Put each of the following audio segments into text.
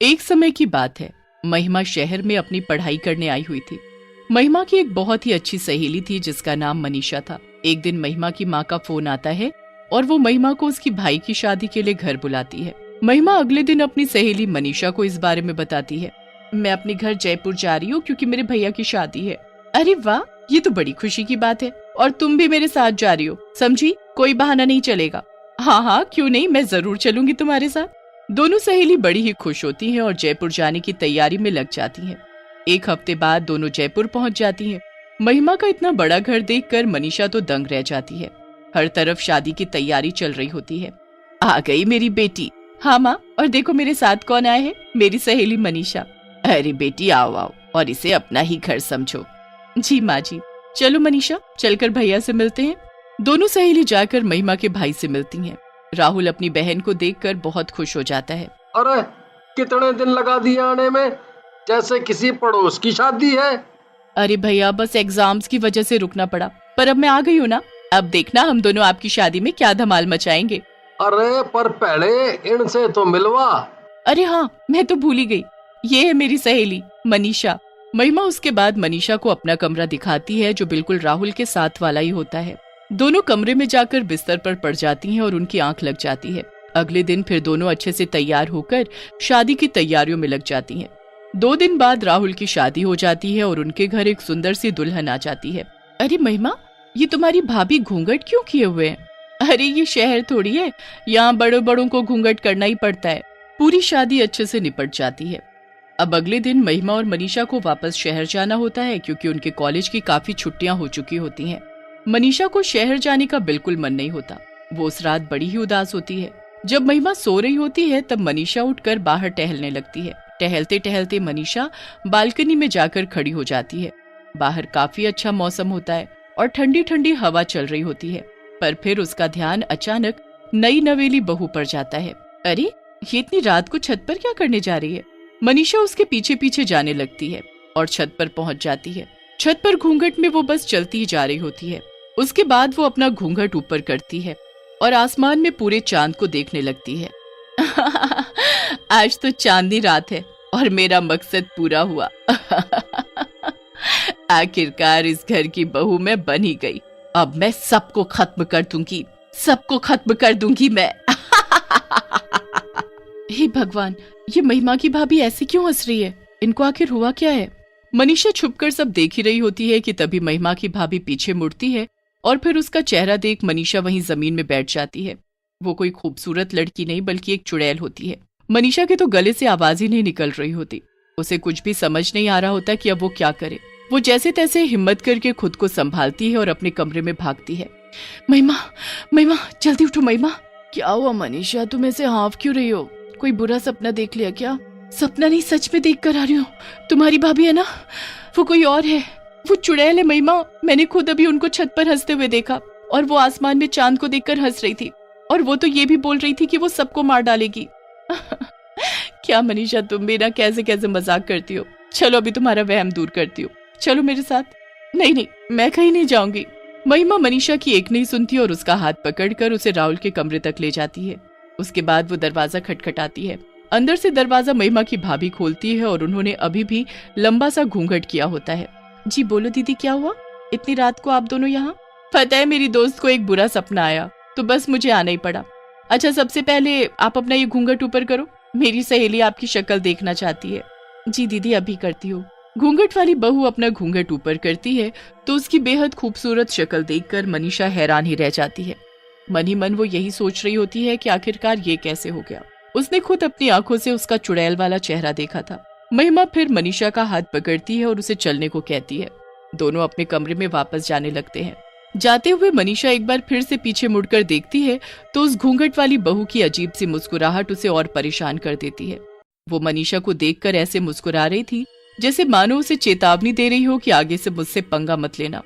एक समय की बात है। महिमा शहर में अपनी पढ़ाई करने आई हुई थी। महिमा की एक बहुत ही अच्छी सहेली थी जिसका नाम मनीषा था। एक दिन महिमा की माँ का फोन आता है और वो महिमा को उसकी भाई की शादी के लिए घर बुलाती है। महिमा अगले दिन अपनी सहेली मनीषा को इस बारे में बताती है। मैं अपने घर जयपुर जा रही हूँ क्योंकि मेरे भैया की शादी है। अरे वाह, ये तो बड़ी खुशी की बात है। और तुम भी मेरे साथ जा रही हो, समझी? कोई बहाना नहीं चलेगा। हाँ हाँ, क्यों नहीं, मैं जरूर चलूंगी तुम्हारे साथ। दोनों सहेली बड़ी ही खुश होती हैं और जयपुर जाने की तैयारी में लग जाती हैं। एक हफ्ते बाद दोनों जयपुर पहुंच जाती हैं। महिमा का इतना बड़ा घर देखकर मनीषा तो दंग रह जाती है। हर तरफ शादी की तैयारी चल रही होती है। आ गई मेरी बेटी। हाँ माँ, और देखो मेरे साथ कौन आए हैं, मेरी सहेली मनीषा। अरे बेटी, आओ आओ और इसे अपना ही घर समझो। जी माँ जी। चलो मनीषा, चलकर भैया से मिलते हैं। दोनों सहेली जाकर महिमा के भाई से मिलती हैं। राहुल अपनी बहन को देखकर बहुत खुश हो जाता है। अरे कितने दिन लगा दिए आने में, जैसे किसी पड़ोस की शादी है। अरे भैया, बस एग्जाम्स की वजह से रुकना पड़ा, पर अब मैं आ गई हूँ ना। अब देखना हम दोनों आपकी शादी में क्या धमाल मचाएंगे। अरे पर पहले इनसे तो मिलवा। अरे हाँ, मैं तो भूल ही गई। ये है मेरी सहेली मनीषा। महिमा उसके बाद मनीषा को अपना कमरा दिखाती है जो बिल्कुल राहुल के साथ वाला ही होता है। दोनों कमरे में जाकर बिस्तर पर पड़ जाती हैं और उनकी आंख लग जाती है। अगले दिन फिर दोनों अच्छे से तैयार होकर शादी की तैयारियों में लग जाती हैं। 2 दिन बाद राहुल की शादी हो जाती है और उनके घर एक सुंदर सी दुल्हन आ जाती है। अरे महिमा, ये तुम्हारी भाभी घूंघट क्यों किए हुए हैं? अरे ये शहर थोड़ी है, यहाँ बड़ों बड़ों को घूंघट करना ही पड़ता है। पूरी शादी अच्छे से निपट जाती है। अब अगले दिन महिमा और मनीषा को वापस शहर जाना होता है क्योंकि उनके कॉलेज की काफी छुट्टियां हो चुकी होती हैं। मनीषा को शहर जाने का बिल्कुल मन नहीं होता। वो उस रात बड़ी ही उदास होती है। जब महिमा सो रही होती है तब मनीषा उठकर बाहर टहलने लगती है। टहलते टहलते मनीषा बालकनी में जाकर खड़ी हो जाती है। बाहर काफी अच्छा मौसम होता है और ठंडी ठंडी हवा चल रही होती है। पर फिर उसका ध्यान अचानक नई नवेली बहू पर जाता है। अरे, ये इतनी रात को छत पर क्या करने जा रही है? मनीषा उसके पीछे पीछे जाने लगती है और छत पर पहुंच जाती है। छत पर घूंघट में वो बस चलती ही जा रही होती है। उसके बाद वो अपना घूंघट ऊपर करती है और आसमान में पूरे चांद को देखने लगती है। आज तो चांदनी रात है और मेरा मकसद पूरा हुआ। आखिरकार इस घर की बहू मैं बन ही गई। अब मैं सबको खत्म कर दूंगी, सबको खत्म कर दूंगी मैं। हे भगवान, ये महिमा की भाभी ऐसे क्यों हंस रही है? इनको आखिर हुआ क्या है? मनीषा छुपकर सब देख ही रही होती है कि तभी महिमा की भाभी पीछे मुड़ती है और फिर उसका चेहरा देख मनीषा वहीं जमीन में बैठ जाती है। वो कोई खूबसूरत लड़की नहीं बल्कि एक चुड़ैल होती है। मनीषा के तो गले से आवाज ही नहीं निकल रही होती। उसे कुछ भी समझ नहीं आ रहा होता कि अब वो क्या करे। वो जैसे तैसे हिम्मत करके खुद को संभालती है और अपने कमरे में भागती है। महिमा, महिमा, जल्दी उठो महिमा। क्या हुआ मनीषा, तुम ऐसे हाँफ क्यों रही हो? कोई बुरा सपना देख लिया क्या? सपना नहीं, सच में देख कर आ रही हूँ। तुम्हारी भाभी है ना, वो कोई और है। वो चुड़ैल है महिमा। मैंने खुद अभी उनको छत पर हंसते हुए देखा और वो आसमान में चांद को देखकर हंस रही थी और वो तो ये भी बोल रही थी कि वो सबको मार डालेगी। क्या मनीषा, तुम भी ना कैसे कैसे मजाक करती हो। चलो अभी तुम्हारा वहम दूर करती हो, चलो मेरे साथ। नहीं नहीं, मैं कहीं नहीं जाऊंगी। महिमा मनीषा की एक नहीं सुनती और उसका हाथ पकड़कर उसे राहुल के कमरे तक ले जाती है। उसके बाद वो दरवाजा खटखटाती है। अंदर से दरवाजा महिमा की भाभी खोलती है और उन्होंने अभी भी लंबा सा घूंघट किया होता है। जी बोलो दीदी, क्या हुआ? इतनी रात को आप दोनों यहाँ? पता है, मेरी दोस्त को एक बुरा सपना आया तो बस मुझे आना ही पड़ा। अच्छा, सबसे पहले आप अपना ये घूंघट ऊपर करो, मेरी सहेली आपकी शक्ल देखना चाहती है। जी दीदी, अभी करती हूँ। घूंघट वाली बहू अपना घूंघट ऊपर करती है तो उसकी बेहद खूबसूरत शक्ल देखकर मनीषा हैरान ही रह जाती है। मन ही मन वो यही सोच रही होती है कि आखिरकार ये कैसे हो गया। उसने खुद अपनी आंखों से उसका चुड़ैल वाला चेहरा देखा था। महिमा फिर मनीषा का हाथ पकड़ती है और उसे चलने को कहती है। दोनों अपने कमरे में वापस जाने लगते हैं। जाते हुए मनीषा एक बार फिर से पीछे मुड़कर देखती है तो उस घूंघट वाली बहू की अजीब सी मुस्कुराहट उसे और परेशान कर देती है। वो मनीषा को देखकर ऐसे मुस्कुरा रही थी जैसे मानो उसे चेतावनी दे रही हो कि आगे से मुझसे पंगा मत लेना।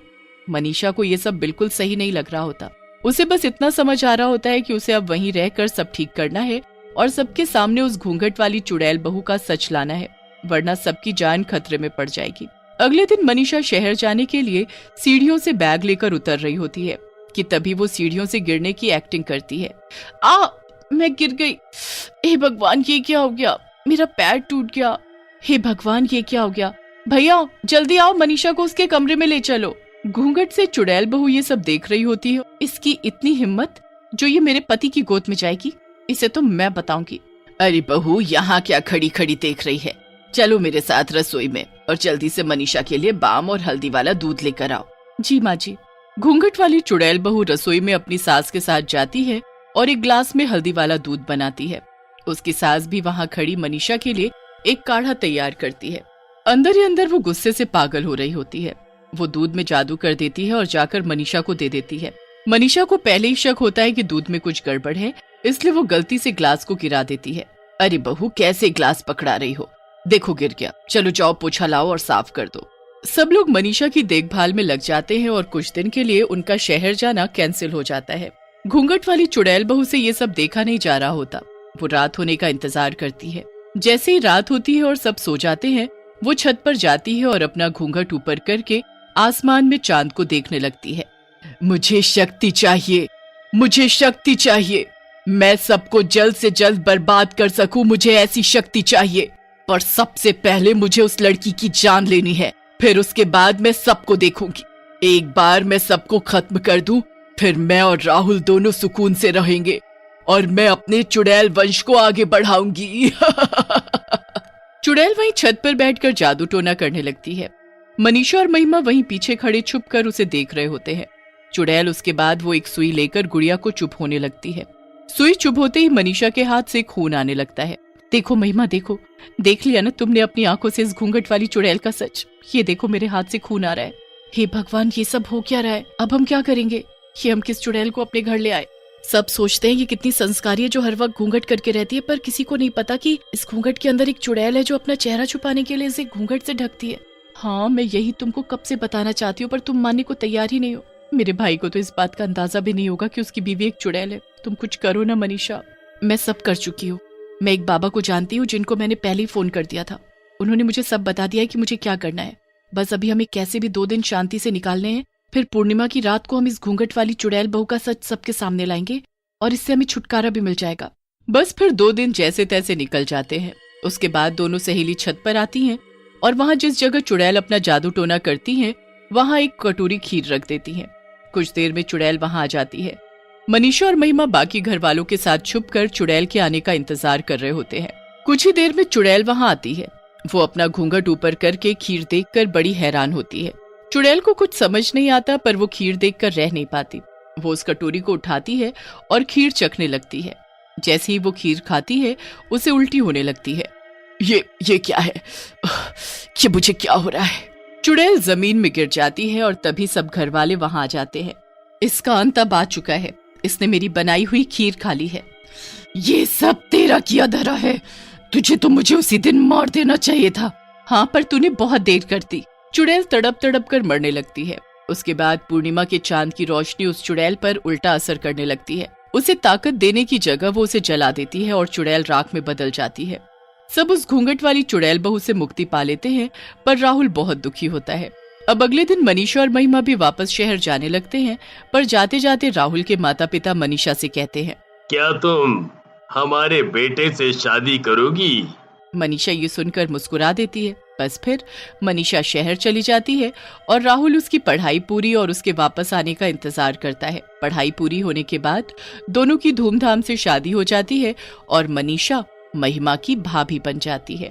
मनीषा को ये सब बिल्कुल सही नहीं लग रहा होता। उसे बस इतना समझ आ रहा होता है कि उसे अब वहीं रहकर सब ठीक करना है और सबके सामने उस घूंघट वाली चुड़ैल बहू का सच लाना है, वरना सबकी जान खतरे में पड़ जाएगी। अगले दिन मनीषा शहर जाने के लिए सीढ़ियों से बैग लेकर उतर रही होती है कि तभी वो सीढ़ियों से गिरने की एक्टिंग करती है। मैं गिर गई। हे भगवान, ये क्या हो गया? मेरा पैर टूट गया। हे भगवान, ये क्या हो गया? भैया जल्दी आओ, मनीषा को उसके कमरे में ले चलो। घूंघट से चुड़ैल बहू ये सब देख रही होती है। इसकी इतनी हिम्मत जो ये मेरे पति की गोद में जाएगी, इसे तो मैं बताऊंगी। अरे बहू, यहाँ क्या खड़ी खड़ी देख रही है? चलो मेरे साथ रसोई में और जल्दी से मनीषा के लिए बाम और हल्दी वाला दूध लेकर आओ। जी माँ जी। घूंघट वाली चुड़ैल बहू रसोई में अपनी सास के साथ जाती है और एक ग्लास में हल्दी वाला दूध बनाती है। उसकी सास भी वहाँ खड़ी मनीषा के लिए एक काढ़ा तैयार करती है। अंदर ही अंदर वो गुस्से से पागल हो रही होती है। वो दूध में जादू कर देती है और जाकर मनीषा को दे देती है। मनीषा को पहले ही शक होता है कि दूध में कुछ गड़बड़ है, इसलिए वो गलती से ग्लास को गिरा देती है। अरे बहू, कैसे ग्लास पकड़ा रही हो? देखो गिर गया। चलो जाओ, पोछा लाओ और साफ कर दो। सब लोग मनीषा की देखभाल में लग जाते हैं और कुछ दिन के लिए उनका शहर जाना कैंसिल हो जाता है। घूंघट वाली चुड़ैल बहू से ये सब देखा नहीं जा रहा होता। वो रात होने का इंतजार करती है। जैसे ही रात होती है और सब सो जाते हैं, वो छत पर जाती है और अपना घूंघट ऊपर करके आसमान में चांद को देखने लगती है। मुझे शक्ति चाहिए, मुझे शक्ति चाहिए। मैं सबको जल्द से जल्द बर्बाद कर सकूं, मुझे ऐसी शक्ति चाहिए। पर सबसे पहले मुझे उस लड़की की जान लेनी है, फिर उसके बाद मैं सबको देखूंगी। एक बार मैं सबको खत्म कर दूं, फिर मैं और राहुल दोनों सुकून से रहेंगे और मैं अपने चुड़ैल वंश को आगे बढ़ाऊंगी। चुड़ैल वहीं छत पर बैठकर जादू टोना करने लगती है। मनीषा और महिमा वहीं पीछे खड़े छुपकर उसे देख रहे होते हैं। चुड़ैल उसके बाद वो एक सुई लेकर गुड़िया को चुप होने लगती है। सुई चुप होते ही मनीषा के हाथ से खून आने लगता है। देखो महिमा, देखो, देख लिया ना तुमने अपनी आंखों से इस घूंघट वाली चुड़ैल का सच? ये देखो मेरे हाथ से खून आ रहा है। हे भगवान, ये सब हो क्या रहा है? अब हम क्या करेंगे? ये हम किस चुड़ैल को अपने घर ले आए? सब सोचते हैं ये कितनी संस्कारी है जो हर वक्त घूंघट करके रहती है, पर किसी को नहीं पता कि इस घूंघट के अंदर एक चुड़ैल है जो अपना चेहरा छुपाने के लिए इसे घूंघट से ढकती है। हाँ, मैं यही तुमको कब से बताना चाहती हूँ, पर तुम मानने को तैयार ही नहीं हो। मेरे भाई को तो इस बात का अंदाजा भी नहीं होगा कि उसकी बीवी एक चुड़ैल है। तुम कुछ करो ना मनीषा। मैं सब कर चुकी हूँ। मैं एक बाबा को जानती हूँ जिनको मैंने पहले ही फोन कर दिया था। उन्होंने मुझे सब बता दिया है कि मुझे क्या करना है। बस अभी हमें कैसे भी 2 दिन शांति से निकालने हैं, फिर पूर्णिमा की रात को हम इस घूंघट वाली चुड़ैल बहू का सच सबके सामने लाएंगे और इससे हमें छुटकारा भी मिल जाएगा। बस फिर 2 दिन जैसे तैसे निकल जाते हैं। उसके बाद दोनों सहेली छत पर आती हैं और वहां जिस जगह चुड़ैल अपना जादू टोना करती हैं, वहां एक कटोरी खीर रख देती हैं। कुछ देर में चुड़ैल वहां आ जाती है। मनीषा और महिमा बाकी घर वालों के साथ छुपकर चुड़ैल के आने का इंतजार कर रहे होते हैं। कुछ ही देर में चुड़ैल वहां आती है। वो अपना घूंघट ऊपर करके खीर देखकर बड़ी हैरान होती है। चुड़ैल को कुछ समझ नहीं आता, पर वो खीर देखकर रह नहीं पाती। वो उस कटोरी को उठाती है और खीर चखने लगती है। जैसे ही वो खीर खाती है, उसे उल्टी होने लगती है। ये क्या है? ये मुझे क्या हो रहा है? चुड़ैल जमीन में गिर जाती है और तभी सब घर वाले वहां आ जाते हैं। इसका अंत अब आ चुका है। इसने मेरी बनाई हुई खीर खा ली है। ये सब तेरा किया धरा है। तुझे तो मुझे उसी दिन मार देना चाहिए था। हाँ, पर तूने बहुत देर कर दी। चुड़ैल तड़प तड़प कर मरने लगती है। उसके बाद पूर्णिमा के चांद की रोशनी उस चुड़ैल पर उल्टा असर करने लगती है। उसे ताकत देने की जगह वो उसे जला देती है और चुड़ैल राख में बदल जाती है। सब उस घूंघट वाली चुड़ैल बहू से मुक्ति पा लेते हैं, पर राहुल बहुत दुखी होता है। अब अगले दिन मनीषा और महिमा भी वापस शहर जाने लगते हैं, पर जाते जाते राहुल के माता पिता मनीषा से कहते हैं, क्या तुम हमारे बेटे से शादी करोगी? मनीषा ये सुनकर मुस्कुरा देती है। बस फिर मनीषा शहर चली जाती है और राहुल उसकी पढ़ाई पूरी और उसके वापस आने का इंतजार करता है। पढ़ाई पूरी होने के बाद दोनों की धूमधाम से शादी हो जाती है और मनीषा महिमा की भाभी बन जाती है।